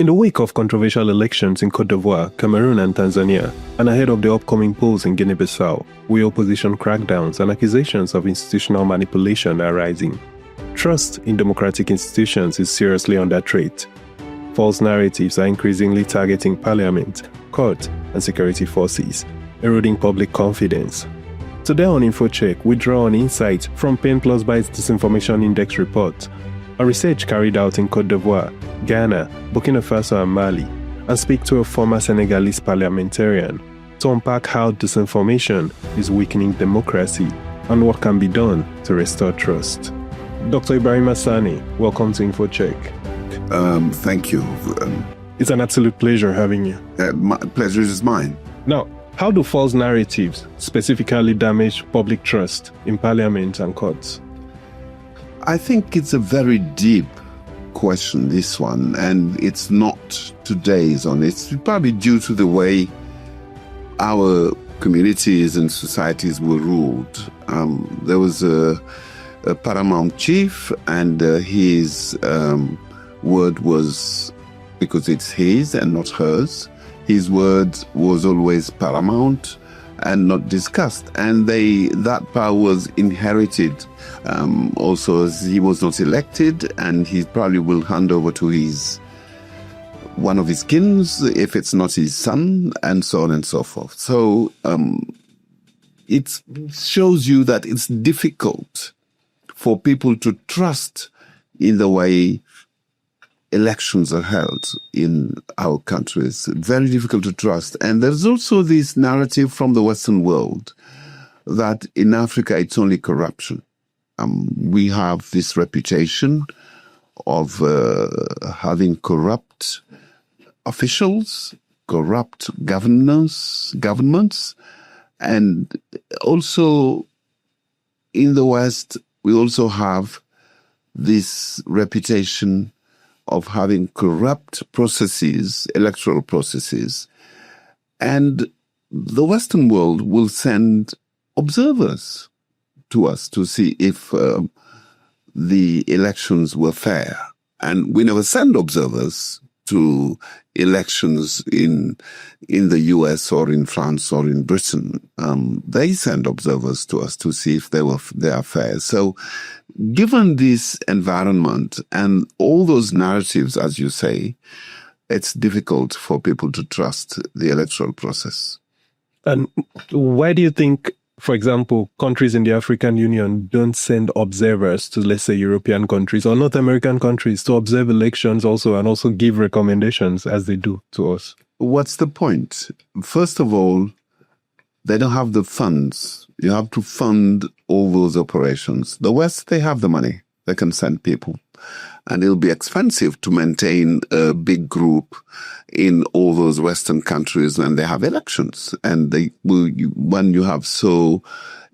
In the wake of controversial elections in Côte d'Ivoire, Cameroon and Tanzania, and ahead of the upcoming polls in Guinea-Bissau, where opposition crackdowns and accusations of institutional manipulation are rising, trust in democratic institutions is seriously under threat. False narratives are increasingly targeting parliament, court, and security forces, eroding public confidence. Today on InfoCheck, we draw on insights from PenPlusBytes Disinformation Index Report, a research carried out in Côte d'Ivoire, Ghana, Burkina Faso, and Mali, and speak to a former Senegalese parliamentarian to unpack how disinformation is weakening democracy and what can be done to restore trust. Dr. Ibrahima Sané, welcome to InfoCheck. Thank you. It's an absolute pleasure having you. My pleasure is mine. Now, how do false narratives specifically damage public trust in parliament and courts? I think it's a very deep question, this one, and it's not today's on. It's probably due to the way our communities and societies were ruled. There was a paramount chief, and his word was, because it's his and not hers, his word was always paramount and not discussed. And that power was inherited also, as he was not elected, and he probably will hand over to one of his kins if it's not his son, and so on and so forth. So it shows you that it's difficult for people to trust in the way elections are held in our countries. Very difficult to trust. And there's also this narrative from the Western world that in Africa it's only corruption. We have this reputation of having corrupt officials, corrupt governments, and also in the West we also have this reputation of having corrupt processes, electoral processes. And the Western world will send observers to us to see if the elections were fair. And we never send observers to elections in the US or in France or in Britain. They send observers to us to see if they are fair. So given this environment and all those narratives, as you say, it's difficult for people to trust the electoral process. And why do you think, for example, countries in the African Union don't send observers to, let's say, European countries or North American countries to observe elections also and also give recommendations as they do to us? What's the point? First of all, they don't have the funds. You have to fund all those operations. The West, they have the money. They can send people. And it'll be expensive to maintain a big group in all those Western countries when they have elections. And when you have so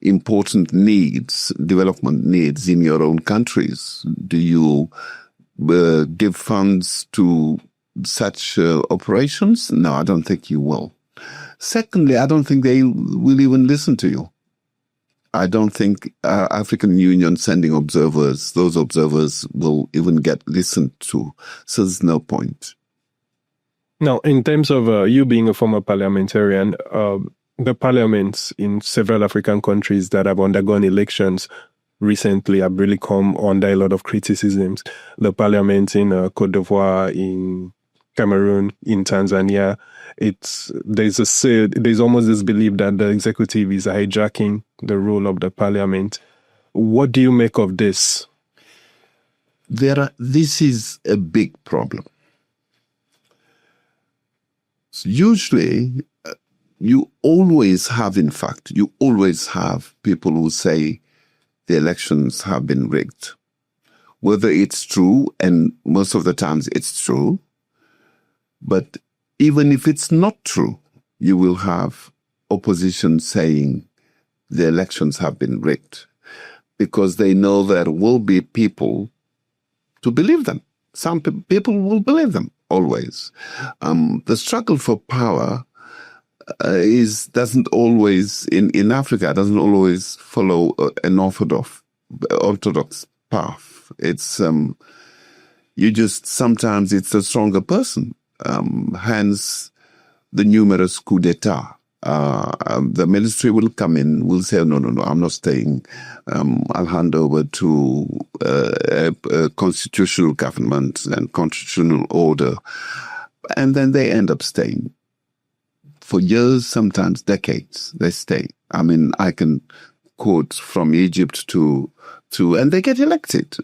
important needs, development needs in your own countries, do you give funds to such operations? No, I don't think you will. Secondly, I don't think they will even listen to you. I don't think African Union sending observers, those observers will even get listened to. So there's no point. Now, in terms of you being a former parliamentarian, the parliaments in several African countries that have undergone elections recently have really come under a lot of criticisms. The parliament in Côte d'Ivoire, in Cameroon, in Tanzania, there's almost this belief that the executive is hijacking the role of the parliament. What do you make of this? This is a big problem. Usually, you always have people who say the elections have been rigged. Whether it's true, and most of the times it's true, but even if it's not true, you will have opposition saying the elections have been rigged because they know there will be people to believe them. Some people will believe them, always. The struggle for power doesn't always, in Africa, doesn't always follow an orthodox path. It's sometimes it's the stronger person. Hence the numerous coup d'etat. The military will come in, will say, no, I'm not staying. I'll hand over to a constitutional government and constitutional order. And then they end up staying. For years, sometimes decades, they stay. I mean, I can quote from Egypt and they get elected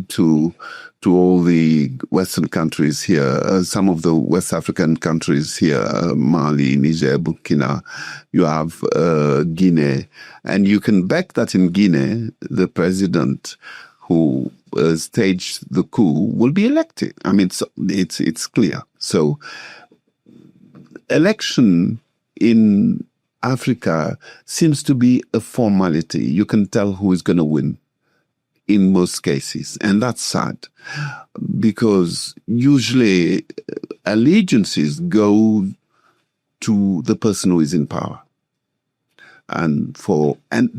to all the Western countries here, some of the West African countries here, Mali, Niger, Burkina, you have Guinea. And you can back that in Guinea, the president who staged the coup will be elected. I mean, it's clear. So election in Africa seems to be a formality. You can tell who is going to win in most cases. And that's sad because usually allegiances go to the person who is in power. And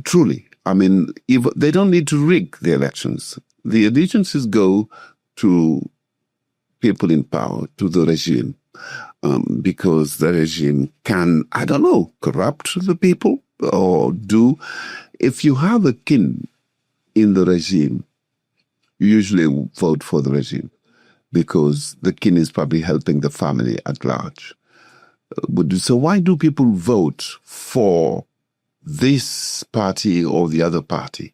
truly, I mean, they don't need to rig the elections. The allegiances go to people in power, to the regime. Because the regime can, I don't know, corrupt the people or do. If you have a kin in the regime, you usually vote for the regime because the kin is probably helping the family at large. So why do people vote for this party or the other party?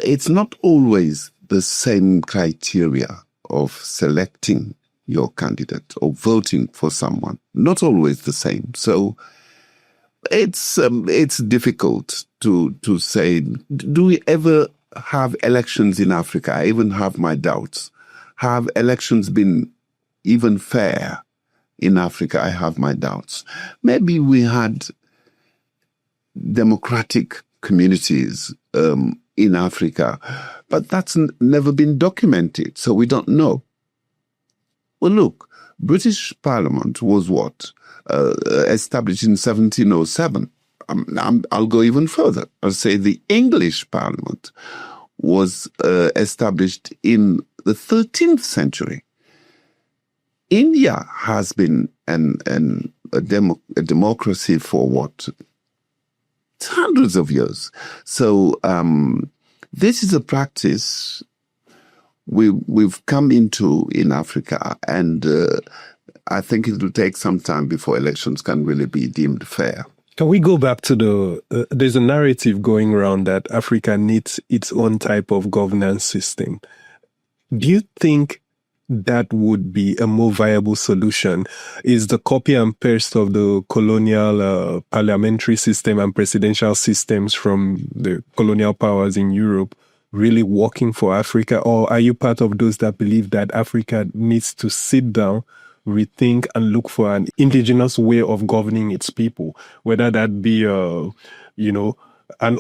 It's not always the same criteria of selecting your candidate or voting for someone. Not always the same. So it's difficult to say, do we ever have elections in Africa? I even have my doubts. Have elections been even fair in Africa? I have my doubts. Maybe we had democratic communities in Africa, but that's never been documented, so we don't know. Well, look, British Parliament was what? Established in 1707. I'll go even further. I'll say the English Parliament was established in the 13th century. India has been a democracy for what? Hundreds of years. So this is a practice we've come into in Africa, and I think it will take some time before elections can really be deemed fair. Can we go back to there's a narrative going around that Africa needs its own type of governance system. Do you think that would be a more viable solution? Is the copy and paste of the colonial parliamentary system and presidential systems from the colonial powers in Europe really working for Africa? Or are you part of those that believe that Africa needs to sit down, rethink, and look for an indigenous way of governing its people, whether that be, an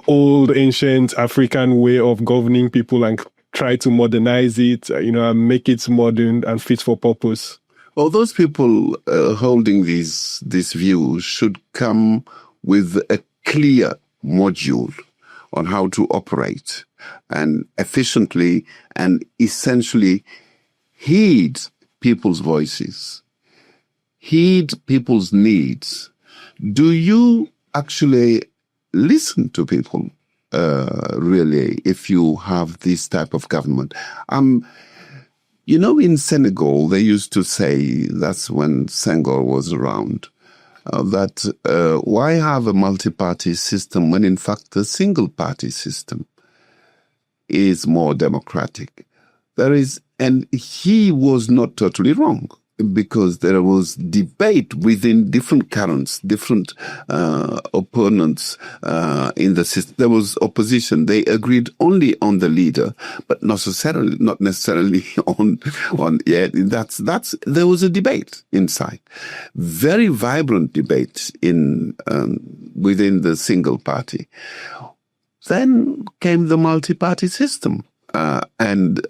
old, ancient African way of governing people and try to modernize it, and make it modern and fit for purpose? Well, those people holding these views should come with a clear module on how to operate and efficiently and essentially heed people's voices, heed people's needs. Do you actually listen to people? Really, if you have this type of government. In Senegal, they used to say, that's when Senegal was around, that why have a multi-party system when in fact the single-party system is more democratic? And he was not totally wrong, because there was debate within different currents, different opponents in the system. There was opposition. They agreed only on the leader, but not necessarily on. There was a debate inside, very vibrant debate within the single party. Then came the multi-party system, and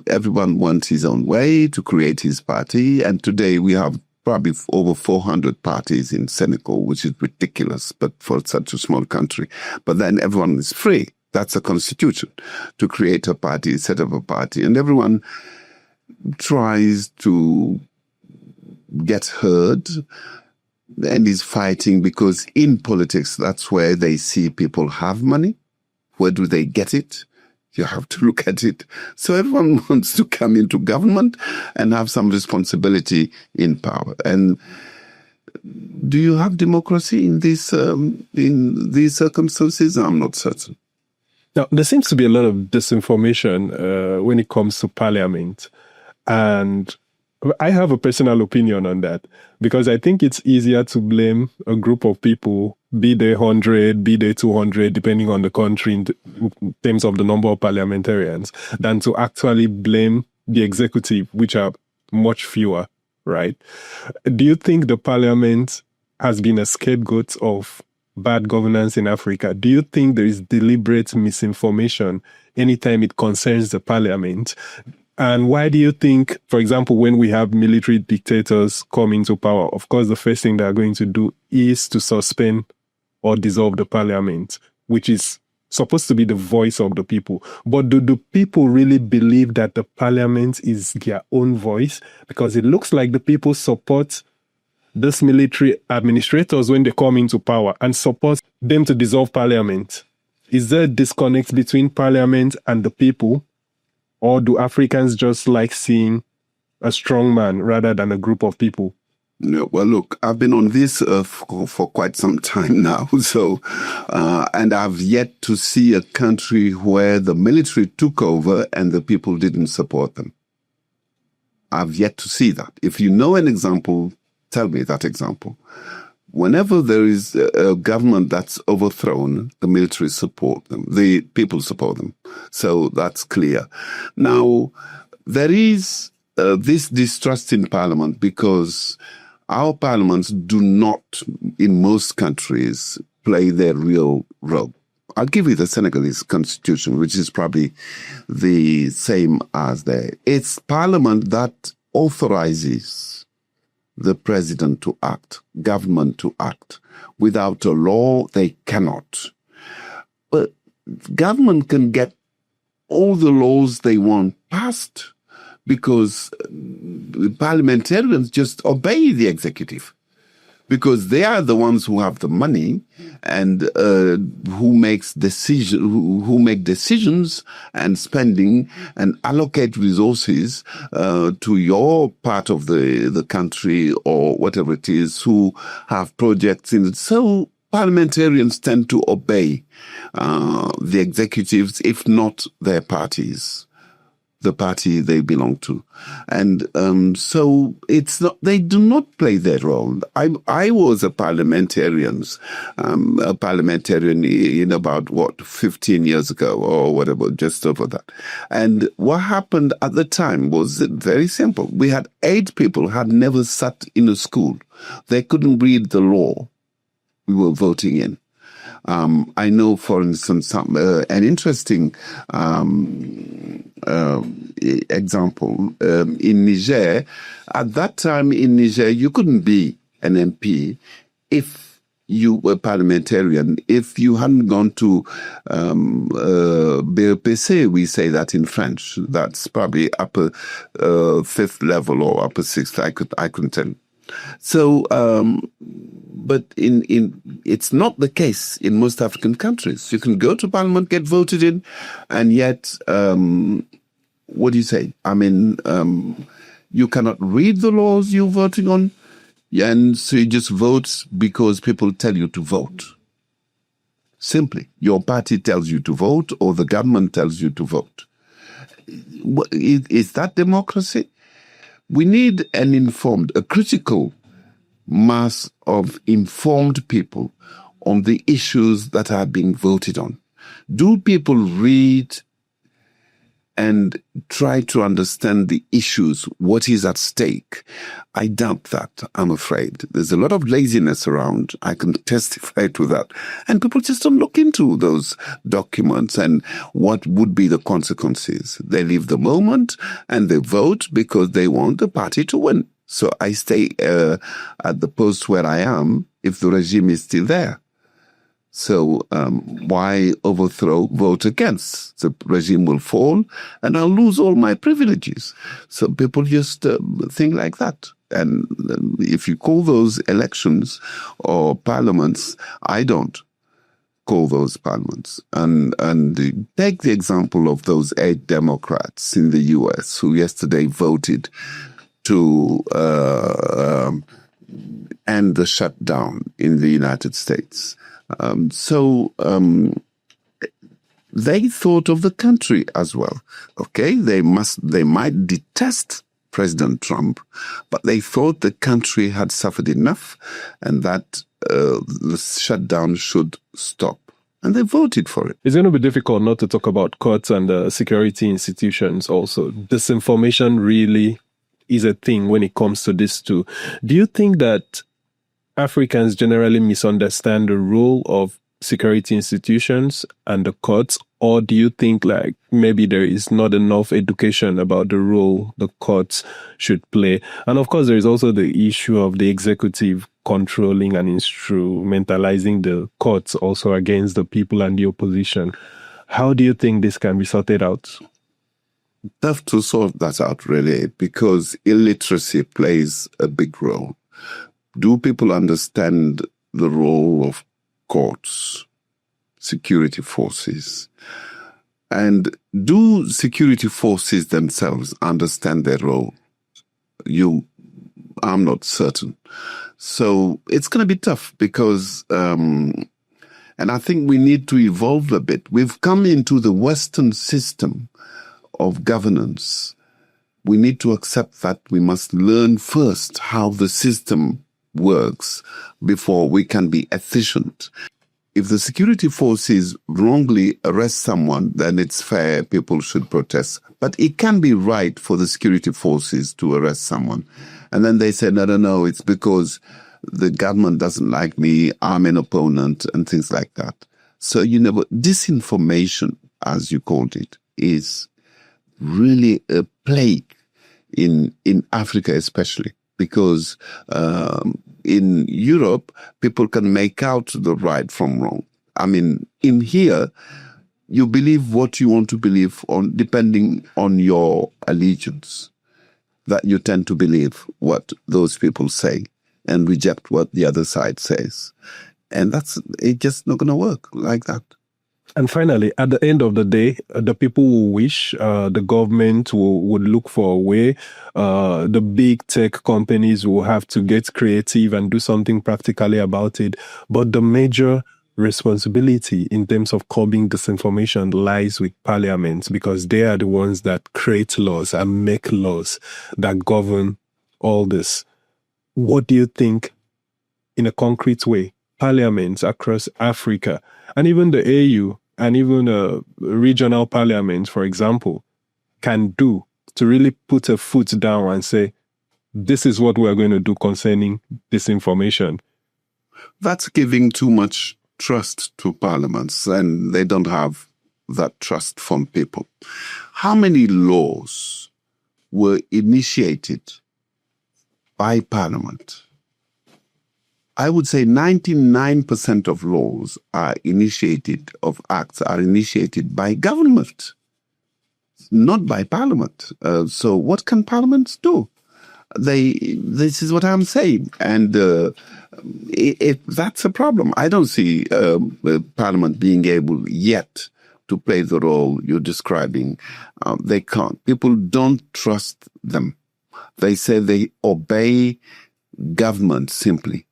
everyone wants his own way to create his party. And today we have probably over 400 parties in Senegal, which is ridiculous, but for such a small country. But then everyone is free. That's a constitution, to create a party, set up a party. And everyone tries to get heard and is fighting because in politics, that's where they see people have money. Where do they get it? You have to look at it. So everyone wants to come into government and have some responsibility in power. And do you have democracy in these circumstances? I'm not certain. Now, there seems to be a lot of disinformation when it comes to parliament. And I have a personal opinion on that because I think it's easier to blame a group of people, be they 100, be they 200, depending on the country in terms of the number of parliamentarians, than to actually blame the executive, which are much fewer, right? Do you think the parliament has been a scapegoat of bad governance in Africa? Do you think there is deliberate misinformation anytime it concerns the parliament? And why do you think, for example, when we have military dictators come into power, of course, the first thing they're going to do is to suspend or dissolve the parliament, which is supposed to be the voice of the people. But do the people really believe that the parliament is their own voice? Because it looks like the people support these military administrators when they come into power and support them to dissolve parliament. Is there a disconnect between parliament and the people? Or do Africans just like seeing a strong man rather than a group of people? No, well, look, I've been on this earth for quite some time now. So, and I've yet to see a country where the military took over and the people didn't support them. I've yet to see that. If you know an example, tell me that example. Whenever there is a government that's overthrown, the military support them, the people support them. So that's clear. Now, there is this distrust in parliament because our parliaments do not, in most countries, play their real role. I'll give you the Senegalese constitution, which is probably the same as there. It's parliament that authorizes the president to act, government to act. Without a law, they cannot. But government can get all the laws they want passed because parliamentarians just obey the executive because they are the ones who have the money and who make decisions and spending and allocate resources to your part of the country or whatever it is, who have projects in it. So parliamentarians tend to obey the executives, if not their parties, the party they belong to. And so it's not, they do not play their role. I was a parliamentarian in about 15 years ago or whatever, just over that. And what happened at the time was very simple. We had 8 people who had never sat in a school. They couldn't read the law we were voting in. I know, for instance, an interesting example. In Niger, at that time in Niger, you couldn't be an MP if you were parliamentarian, if you hadn't gone to BEPC, we say that in French. That's probably upper 5th level or upper 6th, I couldn't tell. So, but it's not the case in most African countries. You can go to parliament, get voted in, and yet, what do you say? I mean, you cannot read the laws you're voting on, and so you just vote because people tell you to vote. Simply, your party tells you to vote, or the government tells you to vote. Is that democracy? We need a critical mass of informed people on the issues that are being voted on. Do people read and try to understand the issues, what is at stake? I doubt that, I'm afraid. There's a lot of laziness around. I can testify to that. And people just don't look into those documents and what would be the consequences. They live the moment and they vote because they want the party to win. So I stay at the post where I am if the regime is still there. So why overthrow, vote against? The regime will fall and I'll lose all my privileges. So people just think like that. And if you call those elections or parliaments, I don't call those parliaments. And take the example of those 8 Democrats in the US who yesterday voted to end the shutdown in the United States. They thought of the country as well. Okay, they might detest President Trump, but they thought the country had suffered enough and that the shutdown should stop. And they voted for it. It's going to be difficult not to talk about courts and security institutions also. Disinformation really is a thing when it comes to this too. Do you think that Africans generally misunderstand the role of security institutions and the courts, or do you think like maybe there is not enough education about the role the courts should play? And of course, there is also the issue of the executive controlling and instrumentalizing the courts also against the people and the opposition. How do you think this can be sorted out? Tough to sort that out, really, because illiteracy plays a big role. Do people understand the role of courts, security forces? And do security forces themselves understand their role? I'm not certain. So it's going to be tough because, and I think we need to evolve a bit. We've come into the Western system of governance. We need to accept that we must learn first how the system works before we can be efficient. If the security forces wrongly arrest someone, then it's fair, people should protest. But it can be right for the security forces to arrest someone. And then they say, no, it's because the government doesn't like me, I'm an opponent, and things like that. So, disinformation, as you called it, is really a plague in Africa especially. Because in Europe, people can make out the right from wrong. I mean, in here, you believe what you want to believe on, depending on your allegiance. That you tend to believe what those people say and reject what the other side says. And it's just not going to work like that. And finally, at the end of the day, the people who wish the government would look for a way. The big tech companies will have to get creative and do something practically about it. But the major responsibility in terms of curbing disinformation lies with parliaments, because they are the ones that create laws and make laws that govern all this. What do you think, in a concrete way, parliaments across Africa and even the AU and even regional parliaments, for example, can do to really put a foot down and say, this is what we're going to do concerning disinformation? That's giving too much trust to parliaments, and they don't have that trust from people. How many laws were initiated by parliament? I would say 99% of laws of acts are initiated by government, not by parliament. So what can parliaments do? This is what I'm saying. And that's a problem. I don't see parliament being able yet to play the role you're describing. They can't. People don't trust them. They say they obey government simply,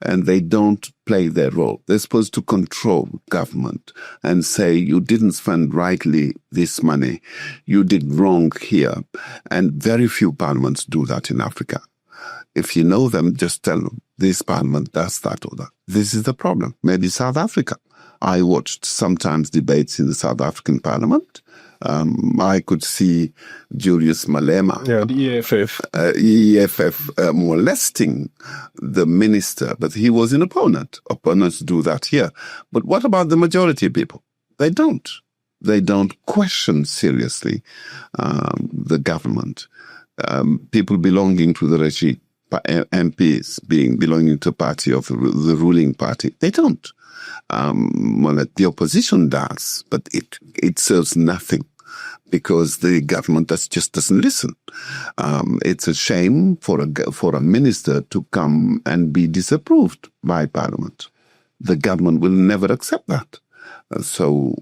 and they don't play their role. They're supposed to control government and say, you didn't spend rightly this money. You did wrong here. And very few parliaments do that in Africa. If you know them, just tell them, this parliament does that or that. This is the problem. Maybe South Africa. I watched sometimes debates in the South African parliament. I could see Julius Malema, the EFF molesting the minister, but he was an opponent. Opponents do that here. But what about the majority of people? They don't. They don't question seriously the government. People belonging to the regime. MPs belonging to party of the ruling party. They don't. The opposition does, but it serves nothing because the government just doesn't listen. It's a shame for a minister to come and be disapproved by Parliament. The government will never accept that. So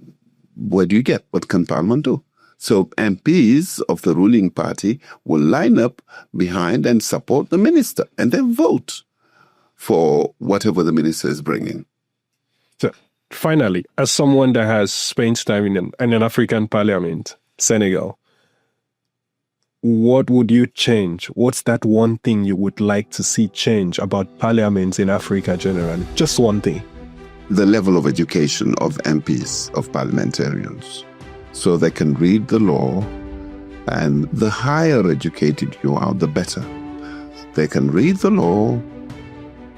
what do you get? What can Parliament do? So MPs of the ruling party will line up behind and support the minister, and then vote for whatever the minister is bringing. So finally, as someone that has spent time in an African parliament, Senegal, what would you change? What's that one thing you would like to see change about parliaments in Africa generally? Just one thing. The level of education of MPs, of parliamentarians, so they can read the law, and the higher educated you are, the better. They can read the law,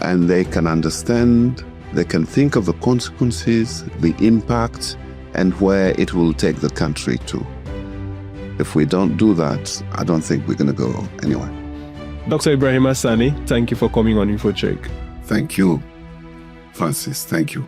and they can understand, they can think of the consequences, the impact, and where it will take the country to. If we don't do that, I don't think we're going to go anywhere. Dr. Ibrahima Sané, thank you for coming on InfoCheck. Thank you, Francis. Thank you.